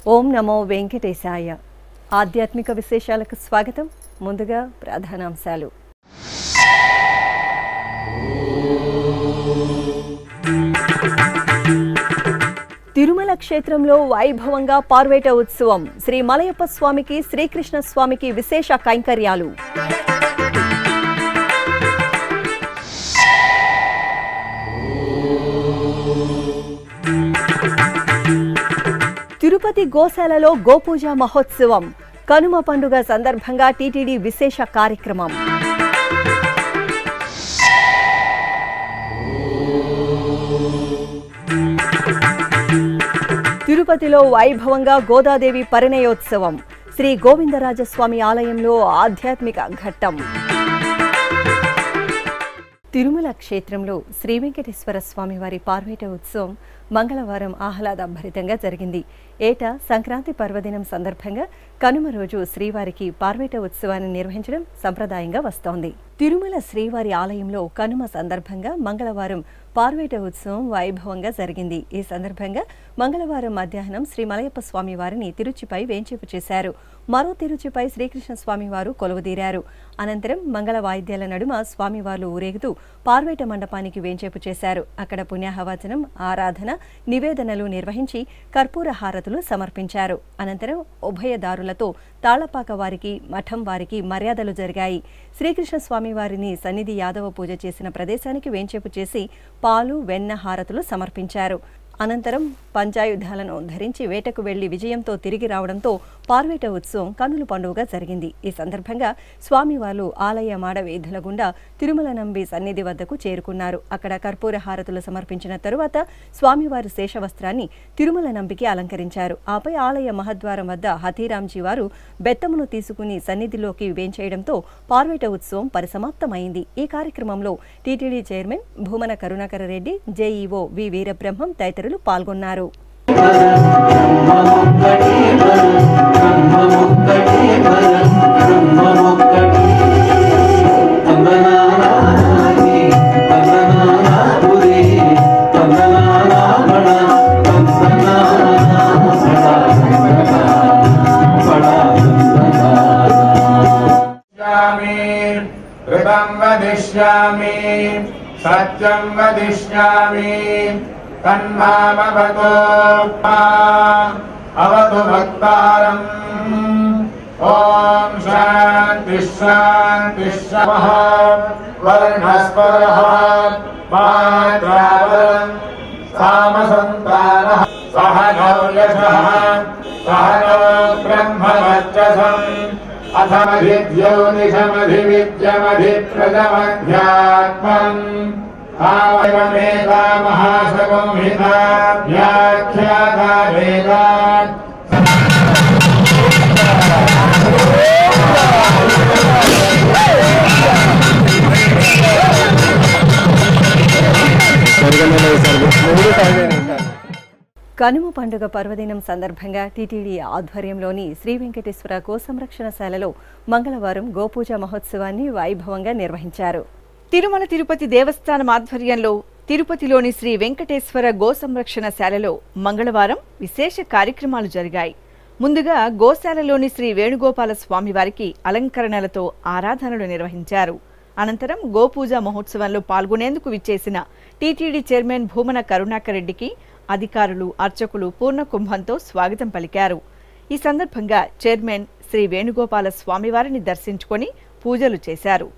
ఓం నమో వెంకటేశాయ. ఆధ్యాత్మిక విశేషాలకు స్వాగతం. ముందుగా ప్రధానాంశాలు. తిరుమల క్షేత్రంలో వైభవంగా పార్వేట ఉత్సవం. శ్రీ మలయప్ప స్వామికి, శ్రీకృష్ణ స్వామికి విశేష కైంకర్యాలు. తిరుపతి గోశాలలో గోపూజ మహోత్సవం. కనుమ పండుగ సందర్భంగా టీటీడీ విశేష కార్యక్రమం. తిరుపతిలో వైభవంగా గోదాదేవి పరిణయోత్సవం. శ్రీ గోవిందరాజస్వామి ఆలయంలో ఆధ్యాత్మిక ఘట్టం. తిరుమల క్షేత్రంలో శ్రీ వెంకటేశ్వర స్వామి వారి పార్వేట ఉత్సవం మంగళవారం ఆహ్లాదభరితంగా జరిగింది. ఏటా సంక్రాంతి పర్వదినం సందర్భంగా కనుమ రోజు శ్రీవారికి పార్వేట ఉత్సవాన్ని నిర్వహించడం సంప్రదాయంగా వస్తోంది. తిరుమల శ్రీవారి ఆలయంలో కనుమ సందర్భంగా మంగళవారం పార్వేట ఉత్సవం వైభవంగా జరిగింది. ఈ సందర్భంగా మంగళవారం మధ్యాహ్నం శ్రీ మలయప్ప స్వామి వారిని తిరుచిపై వేంచేపు చేశారు. మరో తిరుచిపై శ్రీకృష్ణ స్వామి వారు కొలువుదీరారు. అనంతరం మంగళ వాయిద్యాల నడుమ స్వామివార్లు ఊరేగుతూ పార్వేట మండపానికి వేంచేపు చేశారు. అక్కడ పుణ్యాహవచనం, ఆరాధన, నివేదనలు నిర్వహించి కర్పూర హారతులు సమర్పించారు. అనంతరం ఉభయదారులతో తాళపాక వారికి, మఠం వారికి మర్యాదలు జరిగాయి. శ్రీకృష్ణ స్వామి వారిని సన్నిధి యాదవ పూజ చేసిన ప్రదేశానికి వేంచేపు చేసి పాలు, వెన్న హారతులు సమర్పించారు. అనంతరం పంచాయుధాలను ధరించి వేటకు వెళ్లి విజయంతో తిరిగి రావడంతో పార్వేట ఉత్సవం కన్నుల పండుగగా జరిగింది. ఈ సందర్భంగా స్వామివార్లు ఆలయ మాడ వీధుల గుండా తిరుమల నంబి సన్నిధి వద్దకు చేరుకున్నారు. అక్కడ కర్పూర హారతులు సమర్పించిన తరువాత స్వామివారి శేషవస్త్రాన్ని తిరుమల నంబికి అలంకరించారు. ఆపై ఆలయ మహద్వారం వద్ద హతీరాంజీ వారు బెత్తమును తీసుకుని సన్నిధిలోకి వేంచేయడంతో పార్వేట ఉత్సవం పరిసమాప్తమైంది. ఈ కార్యక్రమంలో టీటీడీ చైర్మన్ భూమన కరుణాకర రెడ్డి, జేఈఓ వి వీరబ్రహ్మం తదితరులు పాల్గొన్నారు. సత్యం వదిష్యామి తన్మామవతో అవతు భక్తారం. ఓం శాంతి శాంతి వర్ణస్పరః మాత్రావరం సామసంతానః సహ నౌయసః సహ నో బ్రహ్మవర్చసం అథమధిద్యోనిషమధివిద్యమధిప్రజమధ్యాత్మం ఆవయమేతా మహాసంహితా వ్యాఖ్యాతా వేదాత్. కనుమ పండుగ పర్వదినం సందర్భంగా టీటీడీ ఆధ్వర్యంలోని శ్రీ వెంకటేశ్వర గోసంరక్షణశాలలో మంగళవారం గోపూజ మహోత్సవాన్ని వైభవంగా నిర్వహించారు. తిరుమల తిరుపతి దేవస్థానం ఆధ్వర్యంలో తిరుపతిలోని శ్రీ వెంకటేశ్వర గోసంరక్షణశాలలో మంగళవారం విశేష కార్యక్రమాలు జరిగాయి. ముందుగా గోశాలలోని శ్రీ వేణుగోపాల స్వామివారికి అలంకరణలతో ఆరాధనలు నిర్వహించారు. అనంతరం గోపూజ మహోత్సవంలో పాల్గొనేందుకు విచ్చేసిన టీటీడీ చైర్మన్ భూమన కరుణాకర్ రెడ్డికి అధికారులు, అర్చకులు పూర్ణ కుంభంతో స్వాగతం పలికారు. ఈ సందర్భంగా చైర్మన్ శ్రీ వేణుగోపాల స్వామివారిని దర్శించుకొని పూజలు చేశారు.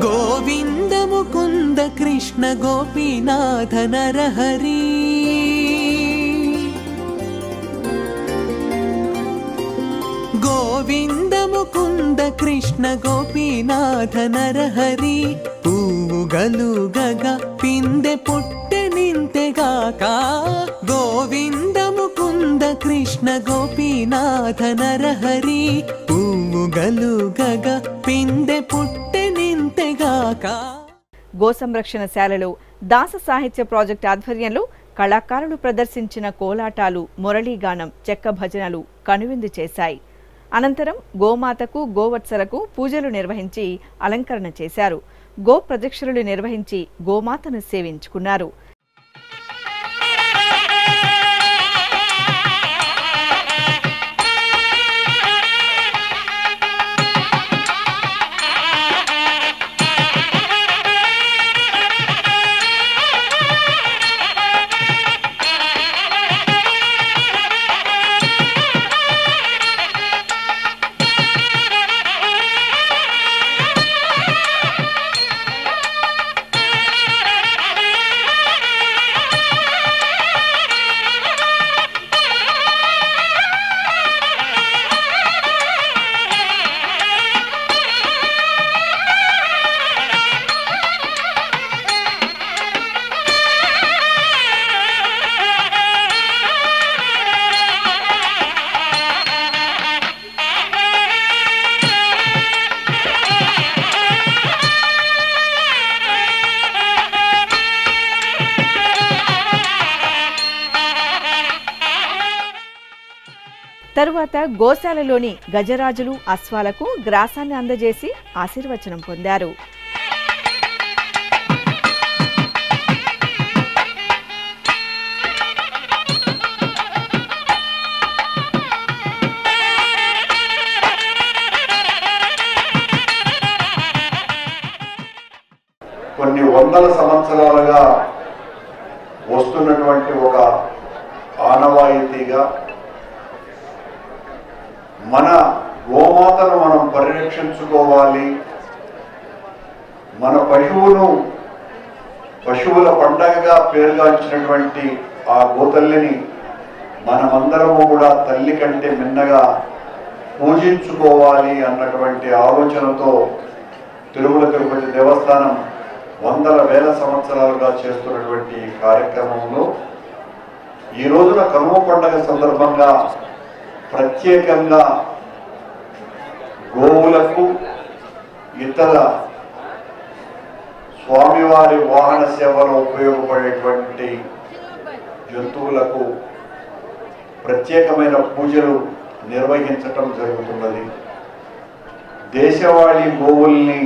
గోవింద ముకుంద కృష్ణ గోపీనాథ నరహరి గోవింద ముకుంద కృష్ణ గోపీనాథ నరహరి పూవుగలు గగ పిందె పుట్టె నింతెగాక గోవింద ముకుంద కృష్ణ గోపీనాథ నరహరి పూవుగలు గగ పిందె పుట్టె నింతెగాక. గో సంరక్షణశాలలో దాస సాహిత్య ప్రాజెక్ట్ ఆధ్వర్యంలో కళాకారులు ప్రదర్శించిన కోలాటాలు, మురళీగానం, చెక్క భజనలు కనువిందు చేశాయి. అనంతరం గోమాతకు, గోవత్సలకు పూజలు నిర్వహించి అలంకరణ చేశారు. గో ప్రదక్షిణలు నిర్వహించి గోమాతను సేవించుకున్నారు. తరువాత గోశాలలోని గజరాజులు, అశ్వాలకు గ్రాసాన్ని అందజేసి ఆశీర్వచనం పొందారు. కొన్ని వందల సంవత్సరాలుగా వస్తున్నటువంటి ఒక ఆనవాయితీగా మన గోమాతను మనం పరిరక్షించుకోవాలి, మన పశువుల పండగగా పేరుగాంచినటువంటి ఆ గోతల్లిని మనమందరము కూడా తల్లి కంటే మిన్నగా పూజించుకోవాలి అన్నటువంటి ఆలోచనతో తిరుమల తిరుపతి దేవస్థానం వందల వేల సంవత్సరాలుగా చేస్తున్నటువంటి ఈ కార్యక్రమంలో ఈ రోజున కనుమ పండగ సందర్భంగా ప్రత్యేకంగా గోవులకు, ఇతర స్వామివారి వాహన సేవలో ఉపయోగపడేటువంటి జంతువులకు ప్రత్యేకమైన పూజలు నిర్వహించటం జరుగుతున్నది. దేశవాళీ గోవుల్ని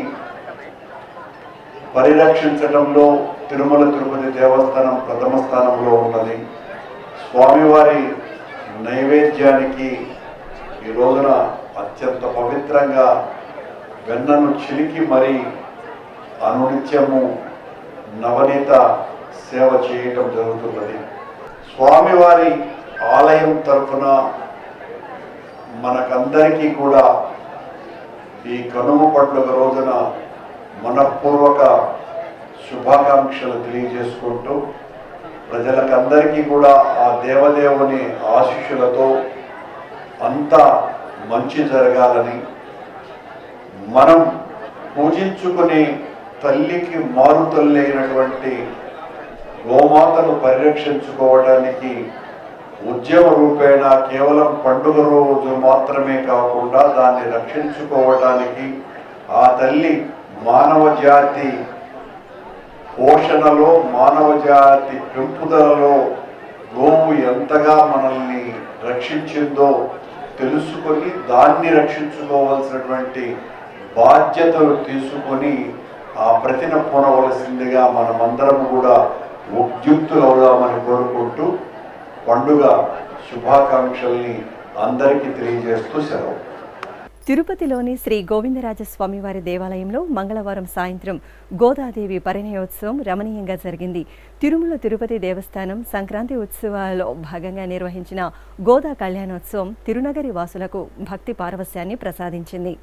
పరిరక్షించడంలో తిరుమల తిరుపతి దేవస్థానం ప్రథమ స్థానంలో ఉన్నది. స్వామివారి నైవేద్యానికి ఈ రోజున అత్యంత పవిత్రంగా వెన్నను చిలికి మరీ అనునిత్యము నవనీత సేవ చేయటం జరుగుతున్నది. స్వామివారి ఆలయం తరఫున మనకందరికీ కూడా ఈ కనుమ పండుగ రోజున మనపూర్వక శుభాకాంక్షలు తెలియజేసుకుంటూ ప్రజలకందరికీ కూడా ఆ దేవదేవుని ఆశీస్సులతో అంతా మంచి జరగాలని, మనం పూజించుకునే తల్లికి మారుతల్లి అయినటువంటి గోమాతను పరిరక్షించుకోవడానికి ఉద్యమ రూపేణ కేవలం పండుగ రోజు మాత్రమే కాకుండా దాన్ని రక్షించుకోవడానికి ఆ తల్లి మానవ జాతి పోషణలో, మానవ జాతి పెంపుదలలో గోవు ఎంతగా మనల్ని రక్షించిందో తెలుసుకొని దాన్ని రక్షించుకోవాల్సినటువంటి బాధ్యతలు తీసుకొని ఆ ప్రతిన పొనవలసిందిగా మనమందరం కూడా ఉద్యుక్తులవుదామని కోరుకుంటూ పండుగ శుభాకాంక్షల్ని అందరికీ తెలియజేస్తూ సెలవు. తిరుపతిలోని శ్రీ గోవిందరాజస్వామివారి దేవాలయంలో మంగళవారం సాయంత్రం గోదాదేవి పరిణయోత్సవం రమణీయంగా జరిగింది. తిరుమల తిరుపతి దేవస్థానం సంక్రాంతి ఉత్సవాలలో భాగంగా నిర్వహించిన గోదా కళ్యాణోత్సవం తిరునగరి వాసులకు భక్తి పారవస్యాన్ని ప్రసాదించింది.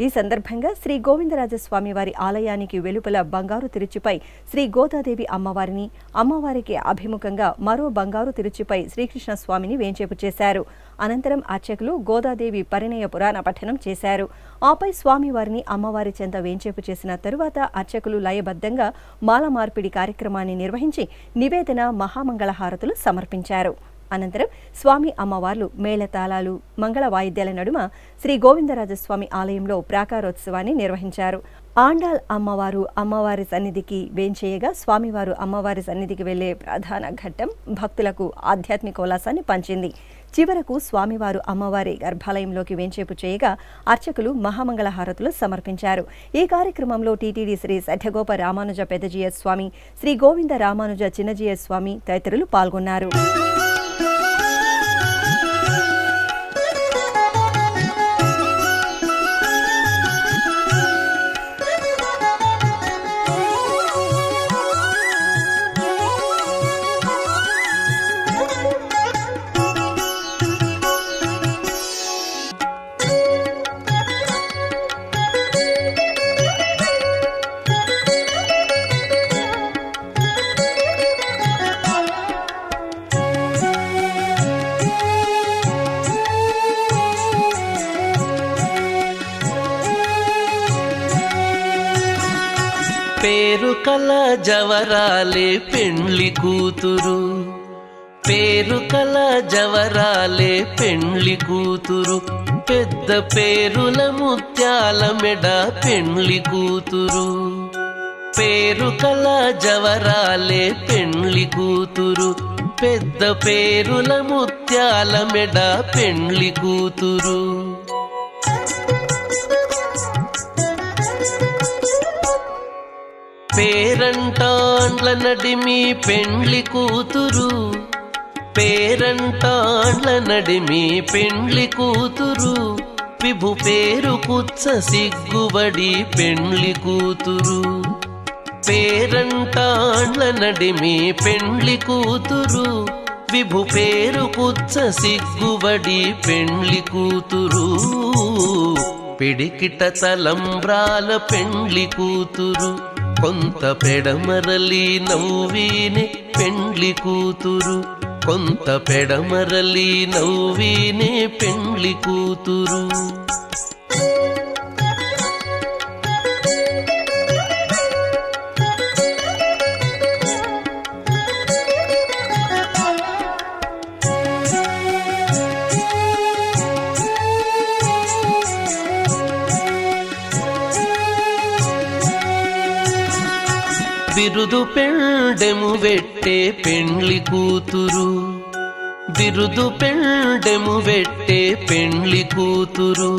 ఈ సందర్భంగా శ్రీ గోవిందరాజస్వామి వారి ఆలయానికి వెలుపల బంగారు తిరుచుపై శ్రీ గోదాదేవి అమ్మవారిని, అమ్మవారికి అభిముఖంగా మరో బంగారు తిరుచుపై శ్రీకృష్ణస్వామిని వేంచేపు చేశారు. అనంతరం అర్చకులు గోదాదేవి పరిణయ పురాణ పఠనం చేశారు. ఆపై స్వామివారిని అమ్మవారి చెంత వేంచేపు చేసిన తరువాత అర్చకులు లయబద్ధంగా మాల మార్పిడి కార్యక్రమాన్ని నిర్వహించి నివేదన, మహామంగళ హారతులు సమర్పించారు. అనంతరం స్వామి అమ్మవార్లు మేళతాళాలు మంగళ వాయిద్యాల నడుమ శ్రీ గోవిందరాజస్వామి ఆలయంలో ప్రాకారోత్సవాన్ని నిర్వహించారు. ఆండాల్ అమ్మవారు అమ్మవారి సన్నిధికి వేంచేయగా స్వామివారు అమ్మవారి సన్నిధికి వెళ్లే ప్రధాన ఘట్టం భక్తులకు ఆధ్యాత్మిక ఉల్లాసాన్ని పంచింది. చివరకు స్వామివారు అమ్మవారి గర్భాలయంలోకి వేంచేపు చేయగా అర్చకులు మహామంగళ హారతులు సమర్పించారు. ఈ కార్యక్రమంలో టీటీడీ శ్రీ శఠగోప రామానుజ పెద్దజీయ స్వామి, శ్రీ గోవింద రామానుజ చిన్నజీయ స్వామి తదితరులు పాల్గొన్నారు. పేరు కల జవరాలే పెండ్లి కూతురు, పేరు కల జవరాలే పెండ్లి కూతురు, పెద్ద పేరుల ముత్యాల మెడ పెండ్లి కూతురు. పేరు కల జవరాలే పెండ్లి కూతురు, పెద్ద పేరుల ముత్యాల మెడ పెండ్లి కూతురు. పేరంటాండ్ల నడిమి పెండ్లి కూతురు, పేరంటాండ్ల నడిమి పెండ్లి కూతురు, విభు పేరు కుచ్చ సిగ్గుబడి పెండ్లి కూతురు. పేరంటాండ్ల నడిమి పెండ్లి కూతురు, విభు పేరు కుచ్చ సిగ్గుబడి పెండ్లి కూతురు. పిడికిట తలంబ్రాల పెండ్లి కూతురు, కొంత పెడమరలి నవ్వినే పెండ్లి కూతురు, కొంత పెడమరలి నవ్వినే పెండ్లి కూతురు. బిరుదు పెండెము వెట్టే పెండ్లి కూతురు, బిరుదు పెండెము వెట్టే పెండ్లి కూతురు,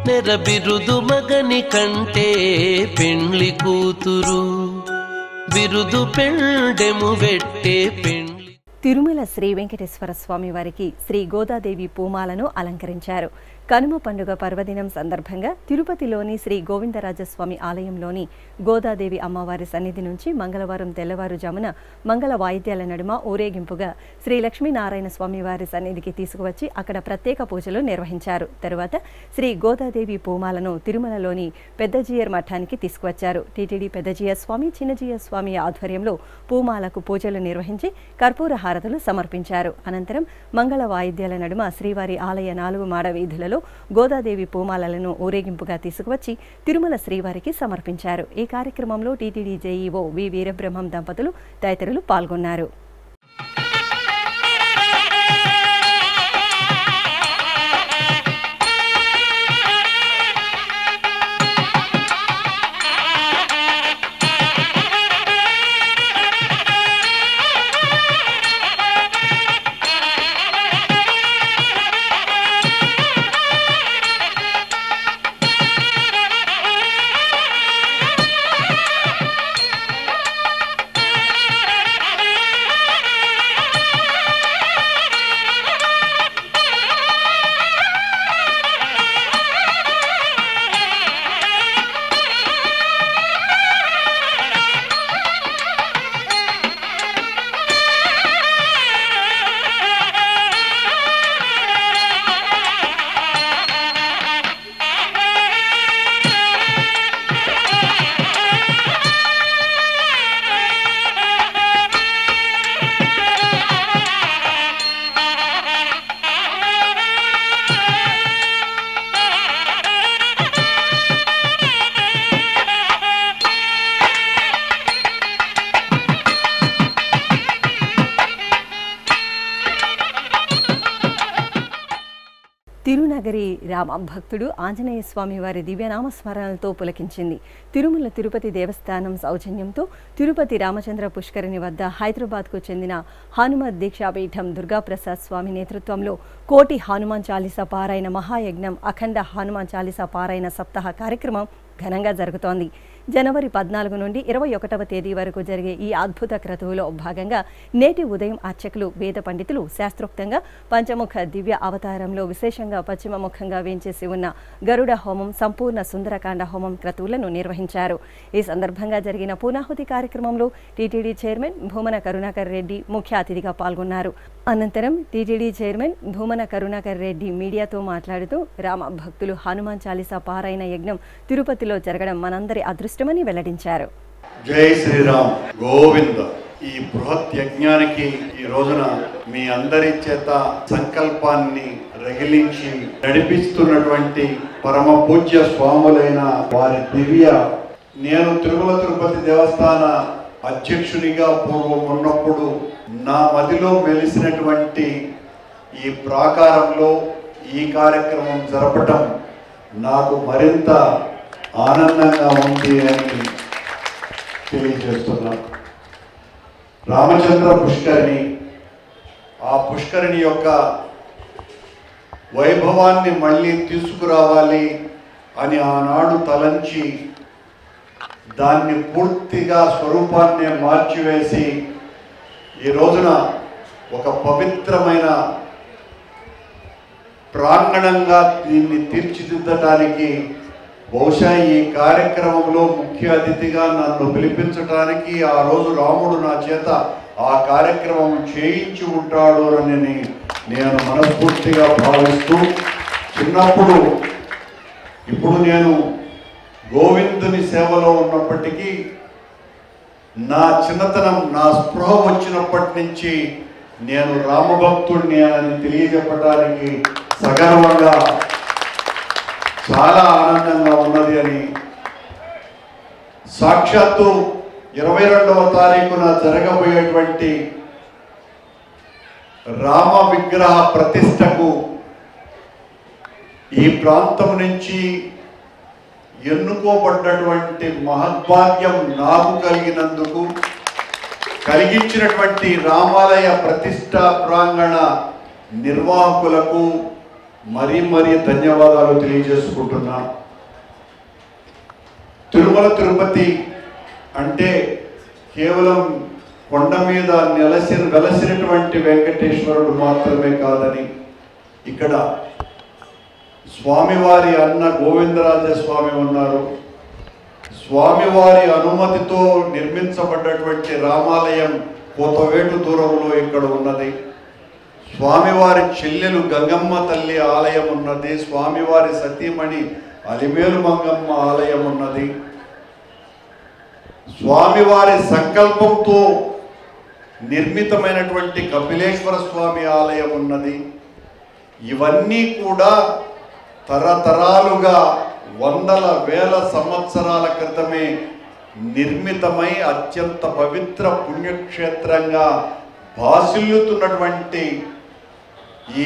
నెర బిరుదు మగని కంటే పెండ్లి కూతురు, బిరుదు పెండెము వెట్టే పెండ్లి. తిరుమల శ్రీ వెంకటేశ్వర స్వామి వారికి శ్రీ గోదాదేవి పూమాలను అలంకరించారు. కనుమ పండుగ పర్వదినం సందర్భంగా తిరుపతిలోని శ్రీ గోవిందరాజస్వామి ఆలయంలోని గోదాదేవి అమ్మవారి సన్నిధి నుంచి మంగళవారం తెల్లవారుజామున మంగళ వాయిద్యాల నడుమ ఊరేగింపుగా శ్రీ లక్ష్మీనారాయణ స్వామి వారి సన్నిధికి తీసుకువచ్చి అక్కడ ప్రత్యేక పూజలు నిర్వహించారు. తరువాత శ్రీ గోదాదేవి పూమాలను తిరుమలలోని పెద్దజీయర్ మఠానికి తీసుకువచ్చారు. టీటీడీ పెద్దజీయ స్వామి, చిన్నజీయ స్వామి ఆధ్వర్యంలో పూమాలకు పూజలు నిర్వహించి కర్పూర హారతులు సమర్పించారు. అనంతరం మంగళ వాయిద్యాల నడుమ శ్రీవారి ఆలయ 4 మాడ వీధులలో గోదాదేవి పూమాలను ఊరేగింపుగా తీసుకువచ్చి తిరుమల శ్రీవారికి సమర్పించారు. ఈ కార్యక్రమంలో టీటీడీ జేఈఓ వి వీరబ్రహ్మం దంపతులు తదితరులు పాల్గొన్నారు. తిరునగరి రామ భక్తుడు ఆంజనేయ స్వామి వారి దివ్యనామస్మరణలతో పులకించింది. తిరుమల తిరుపతి దేవస్థానం సౌజన్యంతో తిరుపతి రామచంద్ర పుష్కరిణి వద్ద హైదరాబాద్కు చెందిన హనుమత్ దీక్షాపీఠం దుర్గాప్రసాద్ స్వామి నేతృత్వంలో కోటి హనుమాన్ చాలీసా పారాయణ మహాయజ్ఞం అఖండ హనుమాన్ చాలీసా పారాయణ సప్తాహ కార్యక్రమం ఘనంగా జరుగుతోంది. జనవరి 14 నుండి 21వ తేదీ వరకు జరిగే ఈ అద్భుత క్రతువులో భాగంగా నేటి ఉదయం అర్చకులు వేద పండితులు శాస్త్రోక్తంగా పంచముఖ దివ్య అవతారంలో విశేషంగా పశ్చిమముఖంగా వేంచేసి ఉన్న గరుడ హోమం, సంపూర్ణ సుందరకాండ హోమం క్రతువులను నిర్వహించారు. ఈ సందర్భంగా జరిగిన పూర్ణాహుతి కార్యక్రమంలో టీటీడీ చైర్మన్ భూమన కరుణాకర్ రెడ్డి ముఖ్య అతిథిగా పాల్గొన్నారు. అనంతరం టీటీడీ చైర్మన్ భూమన కరుణాకర్ రెడ్డి మీడియాతో మాట్లాడుతూ రామ భక్తులు హనుమాన్ చాలీసా పారాయణ యజ్ఞం తిరుపతిలో జరగడం మనందరి అదృష్టమని వెల్లడించారు. జై శ్రీరామ్ గోవింద. ఈ బృహత్ యజ్ఞానికి ఈ రోజున మీ అందరి చేత సంకల్పాన్ని రగిలించి నడిపిస్తున్నటువంటి పరమ పూజ్య స్వాములైన వారి దివ్య, నేను తిరుమల తిరుపతి దేవస్థాన అధ్యక్షునిగా పూర్వం ఉన్నప్పుడు నా మదిలో వెలిసినటువంటి ఈ ప్రాకారంలో ఈ కార్యక్రమం జరపటం నాకు మరింత ఆనందంగా ఉంది అని తెలియజేస్తున్నాను. రామచంద్ర పుష్కరిణి, ఆ పుష్కరిణి యొక్క వైభవాన్ని మళ్ళీ తీసుకురావాలి అని ఆనాడు తలంచి దాన్ని పూర్తిగా స్వరూపాన్ని మార్చివేసి ఈ రోజున ఒక పవిత్రమైన ప్రాంగణంగా దీన్ని తీర్చిదిద్దటానికి, బహుశా ఈ కార్యక్రమంలో ముఖ్య అతిథిగా నన్ను పిలిపించడానికి ఆ రోజు రాముడు నా చేత ఆ కార్యక్రమం చేయించి ఉంటాడు అని నేను మనస్ఫూర్తిగా భావిస్తూ, చిన్నప్పుడు ఇప్పుడు నేను గోవిందుని సేవలో ఉన్నప్పటికీ నా చిన్నతనం, నా స్పృహ వచ్చినప్పటి నుంచి నేను రామభక్తుడిని అని తెలియజెప్పడానికి సగర్వంగా చాలా ఆనందంగా ఉన్నది అని, సాక్షాత్తు 22వ తారీఖున జరగబోయేటువంటి రామ విగ్రహ ప్రతిష్టకు ఈ ప్రాంతం నుంచి ఎన్నుకోబడ్డటువంటి మహద్భాగ్యం నాకు కలిగినందుకు, కలిగించినటువంటి రామాలయ ప్రతిష్టా ప్రాంగణ నిర్వాహకులకు మరీ ధన్యవాదాలు తెలియజేసుకుంటున్నా. తిరుమల తిరుపతి అంటే కేవలం కొండ మీద వెలసినటువంటి వెంకటేశ్వరుడు మాత్రమే కాదని, ఇక్కడ స్వామివారి అన్న గోవిందరాజస్వామి ఉన్నారు. స్వామివారి అనుమతితో నిర్మించబడ్డటువంటి రామాలయం కోతవేటు దూరంలో ఇక్కడ ఉన్నది. స్వామివారి చెల్లెలు గంగమ్మ తల్లి ఆలయం ఉన్నది. స్వామివారి సతీమణి అలిమేలు మంగమ్మ ఆలయం ఉన్నది. స్వామివారి సంకల్పంతో నిర్మితమైనటువంటి కపిలేశ్వర స్వామి ఆలయం ఉన్నది. ఇవన్నీ కూడా తరతరాలుగా వందల వేల సంవత్సరాల క్రితమే నిర్మితమై అత్యంత పవిత్ర పుణ్యక్షేత్రంగా భాసిల్లుతున్నటువంటి ఈ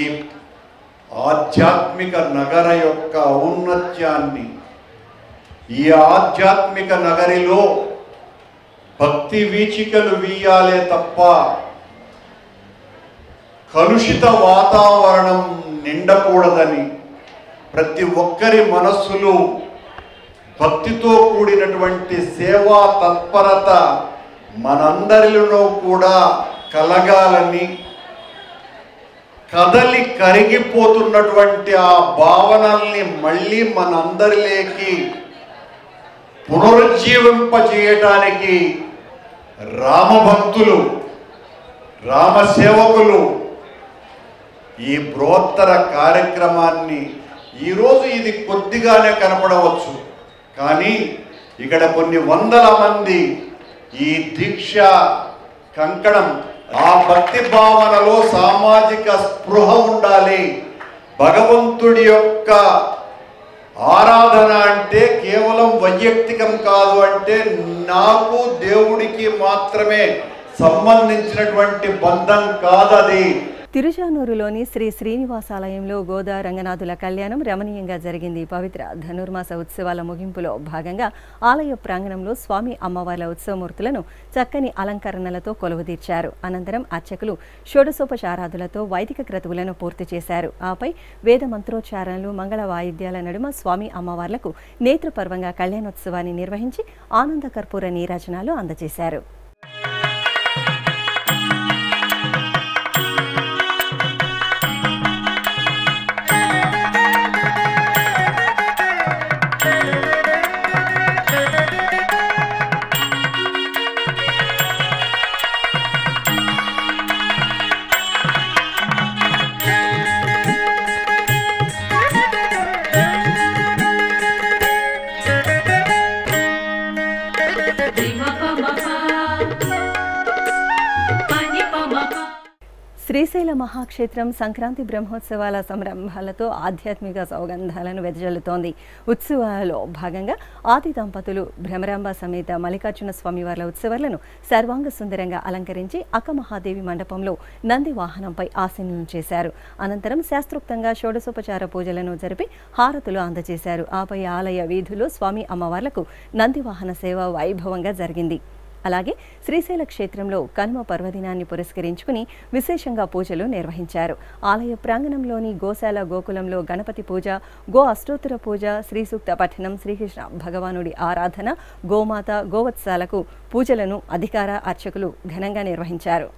ఆధ్యాత్మిక నగర యొక్క ఔన్నత్యాన్ని, ఈ ఆధ్యాత్మిక నగరిలో భక్తి వీచికలు వీయాలే తప్ప కలుషిత వాతావరణం నిండకూడదని, ప్రతి ఒక్కరి మనస్సులు భక్తితో కూడినటువంటి సేవా తత్పరత మనందరిలో కూడా కలగాలని, కదలి కరిగిపోతున్నటువంటి ఆ భావనల్ని మళ్ళీ మనందరిలోకి పునరుజ్జీవింపజేయటానికి రామభక్తులు, రామసేవకులు ఈ బృహత్తర కార్యక్రమాన్ని, ఈరోజు ఇది కొద్దిగానే కనపడవచ్చు, కానీ ఇక్కడ కొన్ని వందల మంది ఈ దీక్ష కంకణం, ఆ భక్తి భావనలో సామాజిక స్పృహ ఉండాలి. భగవంతుడి యొక్క ఆరాధన అంటే కేవలం వైయక్తికం కాదు, అంటే నాకు దేవుడికి మాత్రమే సంబంధించినటువంటి బంధం కాదది. తిరుచానూరులోని శ్రీ శ్రీనివాసాలయంలో గోదా రంగనాథుల కళ్యాణం రమణీయంగా జరిగింది. పవిత్ర ధనుర్మాస ఉత్సవాల ముగింపులో భాగంగా ఆలయ ప్రాంగణంలో స్వామి అమ్మవార్ల ఉత్సవమూర్తులను చక్కని అలంకరణలతో కొలువుదీర్చారు. అనంతరం అర్చకులు షోడశోపచారాదులతో వైదిక క్రతువులను పూర్తి చేశారు. ఆపై వేద మంత్రోచ్చారణలు, మంగళ వాయిద్యాల నడుమ స్వామి అమ్మవార్లకు నేత్రపర్వంగా కళ్యాణోత్సవాన్ని నిర్వహించి ఆనంద కర్పూర నీరాజనాలు అందజేశారు. శ్రీశైల మహాక్షేత్రం సంక్రాంతి బ్రహ్మోత్సవాల సంరంభాలతో ఆధ్యాత్మిక సౌగంధాలను వెదజల్లుతోంది. ఉత్సవాలలో భాగంగా ఆది దంపతులు భ్రమరాంబ సమేత మల్లికార్జున స్వామివార్ల ఉత్సవాలను సర్వాంగ సుందరంగా అలంకరించి అక్కమహాదేవి మండపంలో నంది వాహనంపై ఆసీనులను చేశారు. అనంతరం శాస్త్రోక్తంగా షోడశోపచార పూజలను జరిపి హారతులు అందజేశారు. ఆపై ఆలయ వీధుల్లో స్వామి అమ్మవార్లకు నంది వాహన సేవ వైభవంగా జరిగింది. అలాగే శ్రీశైల క్షేత్రంలో కనుమ పర్వదినాన్ని పురస్కరించుకుని విశేషంగా పూజలు నిర్వహించారు. ఆలయ ప్రాంగణంలోని గోశాల గోకులంలో గణపతి పూజ, గో అష్టోత్తర పూజ, శ్రీ సూక్త పఠనం, శ్రీకృష్ణ భగవానుడి ఆరాధన, గోమాత, గోవత్సాలకు పూజలను అధికార అర్చకులు ఘనంగా నిర్వహించారు.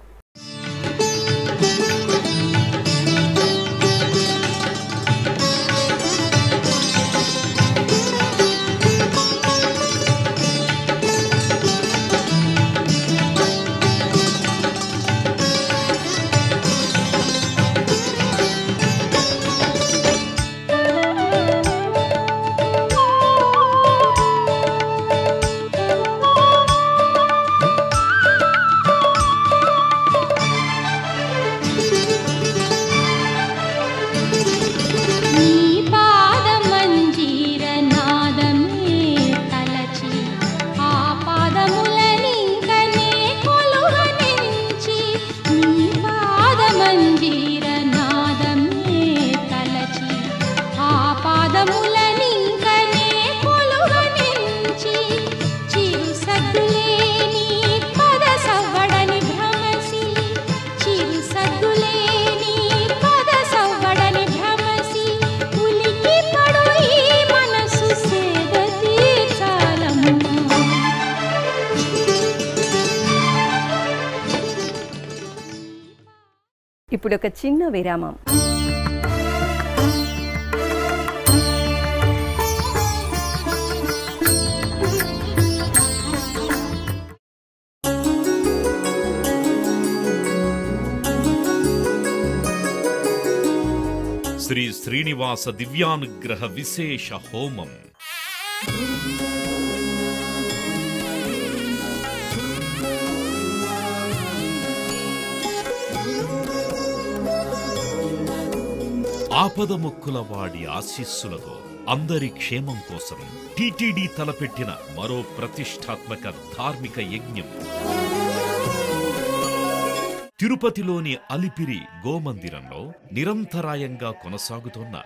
ఇప్పుడు ఒక చిన్న విరామం. శ్రీ శ్రీనివాస దివ్యానుగ్రహ విశేష హోమం. ఆపదముక్కుల వాడి ఆశీస్సులతో అందరి క్షేమం కోసం టీటీడీ తలపెట్టిన మరో ప్రతిష్టాత్మక ధార్మిక యజ్ఞం. తిరుపతిలోని అలిపిరి గోమందిరంలో నిరంతరాయంగా కొనసాగుతోన్న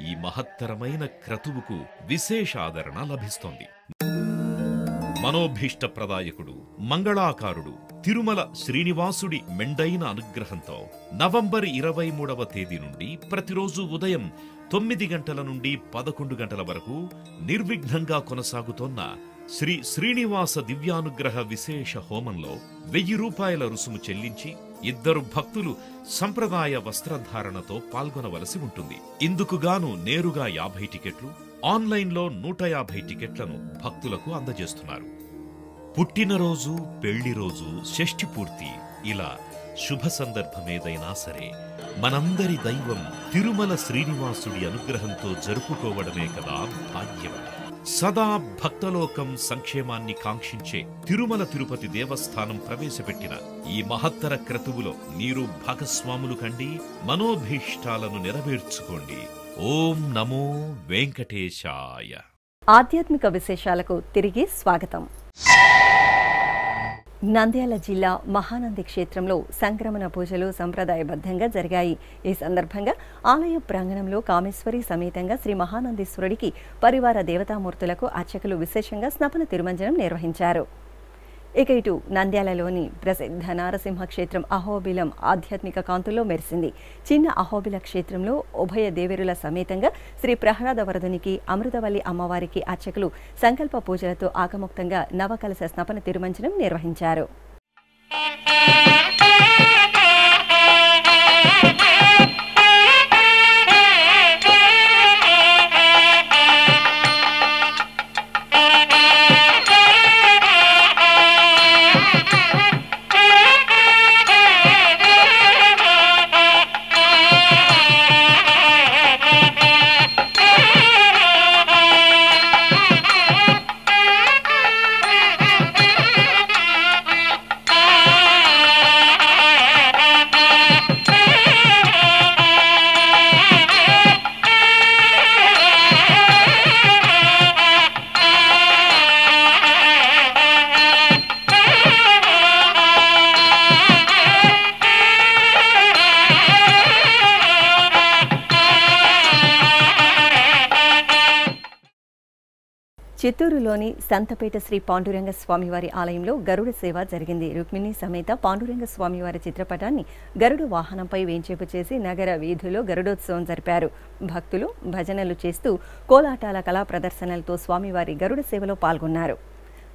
ఈ మహత్తరమైన క్రతువుకు విశేషాదరణ లభిస్తోంది. మనోభీష్ట ప్రదాయకుడు, మంగళాకారుడు తిరుమల శ్రీనివాసుడి మెండైన అనుగ్రహంతో నవంబర్ 23వ తేదీ నుండి ప్రతిరోజు ఉదయం 9 గంటల నుండి 11 గంటల వరకు నిర్విఘ్నంగా కొనసాగుతోన్న శ్రీ శ్రీనివాస దివ్యానుగ్రహ విశేష హోమంలో 1000 రూపాయల రుసుము చెల్లించి 2 భక్తులు సంప్రదాయ వస్త్రధారణతో పాల్గొనవలసి ఉంటుంది. ఇందుకుగాను నేరుగా 50 టికెట్లు, ఆన్లైన్లో 150 టికెట్లను భక్తులకు అందజేస్తున్నారు. పుట్టినరోజు, పెళ్లిరోజు, షష్ఠి పూర్తి ఇలా శుభ సందర్భమేదైనా సరే మనందరి దైవం తిరుమల శ్రీనివాసుడి అనుగ్రహంతో జరుపుకోవడమే కదా భాగ్యం. సదా భక్తలోకం సంక్షేమాన్ని కాంక్షించే తిరుమల తిరుపతి దేవస్థానం ప్రవేశపెట్టిన ఈ మహత్తర క్రతువులో మీరు భాగస్వాములు కండి, మనోభీష్టాలను నెరవేర్చుకోండి. ఓం నమో వెంకటేశాయ. ఆధ్యాత్మిక విశేషాలకు తిరిగి స్వాగతం. నంద్యాల జిల్లా మహానంది క్షేత్రంలో సంక్రమణ పూజలు సంప్రదాయబద్ధంగా జరిగాయి. ఈ సందర్భంగా ఆలయ ప్రాంగణంలో కామేశ్వరి సమేతంగా శ్రీ మహానందీశ్వరుడికి పరివార దేవతామూర్తులకు అర్చకులు విశేషంగా స్నపన తిరుమంజనం నిర్వహించారు. ఇక ఇటు నంద్యాలలోని ప్రసిద్ధ నారసింహ క్షేత్రం అహోబిలం ఆధ్యాత్మిక కాంతుల్లో మెరిసింది. చిన్న అహోబిల క్షేత్రంలో ఉభయ దేవేరుల సమేతంగా శ్రీ ప్రహ్లాద వరదునికి అమృతవల్లి అమ్మవారికి అర్చకులు సంకల్ప పూజలతో ఆకముక్తంగా నవకలశ స్నపన తిరుమంజనం నిర్వహించారు. చిత్తూరులోని సంతపేట శ్రీ పాండురంగ స్వామివారి ఆలయంలో గరుడ సేవ జరిగింది. రుక్మిణి సమేత పాండురంగ స్వామివారి చిత్రపటాన్ని గరుడ వాహనంపై వేంచేపు చేసి నగర వీధుల్లో గరుడోత్సవం జరిపారు. భక్తులు భజనలు చేస్తూ కోలాటాల కళా ప్రదర్శనలతో స్వామివారి గరుడ సేవలో పాల్గొన్నారు.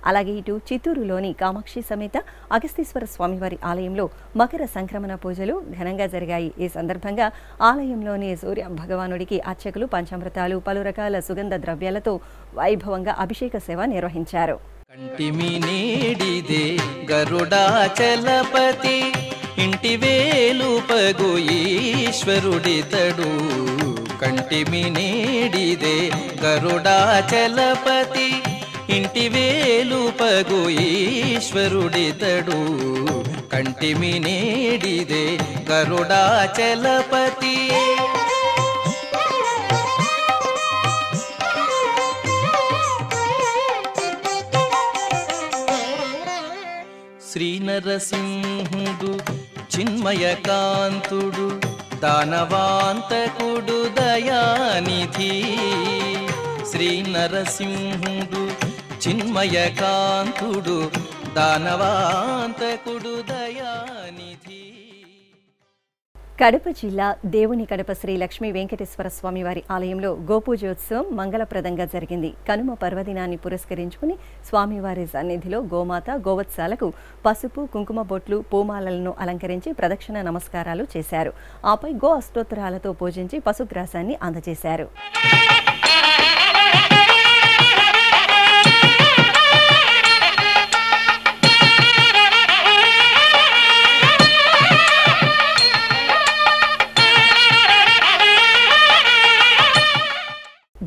అలాగే ఇటు చిత్తూరులోని కామాక్షి సమేత అగస్తీశ్వర స్వామివారి ఆలయంలో మకర సంక్రమణ పూజలు ఘనంగా జరిగాయి. ఈ సందర్భంగా ఆలయంలోని సూర్య భగవానుడికి అర్చకులు పంచామృతాలు పలు రకాల సుగంధ ద్రవ్యాలతో వైభవంగా అభిషేక సేవ నిర్వహించారు. కంటిమి నేడిదే గరుడాచలపతి ఇంటి వేలుపగు ఈశ్వరుడితడు కంటిమి నేడిదే గరుడాచలపతి ఇంటి వేలుపగు ఈశ్వరుడితడు కంటిమి నేడిదే గరుడాచలపతి శ్రీ నరసింహుడు చిన్మయకాంతుడు దానవాంతకుడు దయానిధి శ్రీ నరసింహుడు చిన్మయకాంతుడు దానవాంతకుడు దయానిధి. కడప జిల్లా దేవుని కడప శ్రీ లక్ష్మీ వెంకటేశ్వర స్వామి వారి ఆలయంలో గోపూజోత్సవం మంగళప్రదంగా జరిగింది. కనుమ పర్వదినాన్ని పురస్కరించుకుని స్వామివారి సన్నిధిలో గోమాత గోవత్సాలకు పసుపు కుంకుమ బొట్లు పూమాలలను అలంకరించి ప్రదక్షిణ నమస్కారాలు చేశారు. ఆపై గో అష్టోత్తరాలతో పూజించి పశుగ్రాసాన్ని అందజేశారు.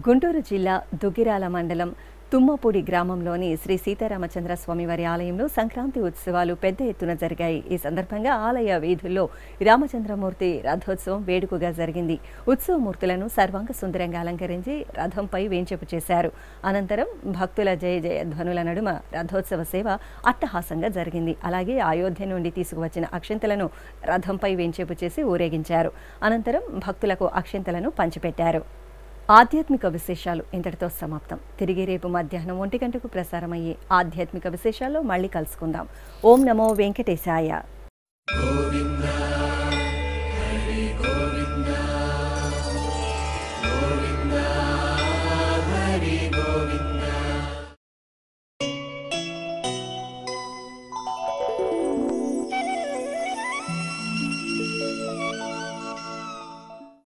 గుంటూరు జిల్లా దుగ్గిరాల మండలం తుమ్మపూడి గ్రామంలోని శ్రీ సీతారామచంద్ర స్వామివారి ఆలయంలో సంక్రాంతి ఉత్సవాలు పెద్ద ఎత్తున జరిగాయి. ఈ సందర్భంగా ఆలయ వీధుల్లో రామచంద్రమూర్తి రథోత్సవం వేడుకగా జరిగింది. ఉత్సవమూర్తులను సర్వాంగ సుందరంగా అలంకరించి రథంపై వేంచేపు చేశారు. అనంతరం భక్తుల జయ జయ ధ్వనుల నడుమ రథోత్సవ సేవ అట్టహాసంగా జరిగింది. అలాగే అయోధ్య నుండి తీసుకువచ్చిన అక్షింతలను రథంపై వేంచేపు చేసి ఊరేగించారు. అనంతరం భక్తులకు అక్షింతలను పంచిపెట్టారు. ఆధ్యాత్మిక విశేషాలు ఇంతటితో సమాప్తం. తిరిగి రేపు మధ్యాహ్నం 1 గంటకు ప్రసారమయ్యే ఆధ్యాత్మిక విశేషాల్లో మళ్ళీ కలుసుకుందాం. ఓం నమో వెంకటేశాయ.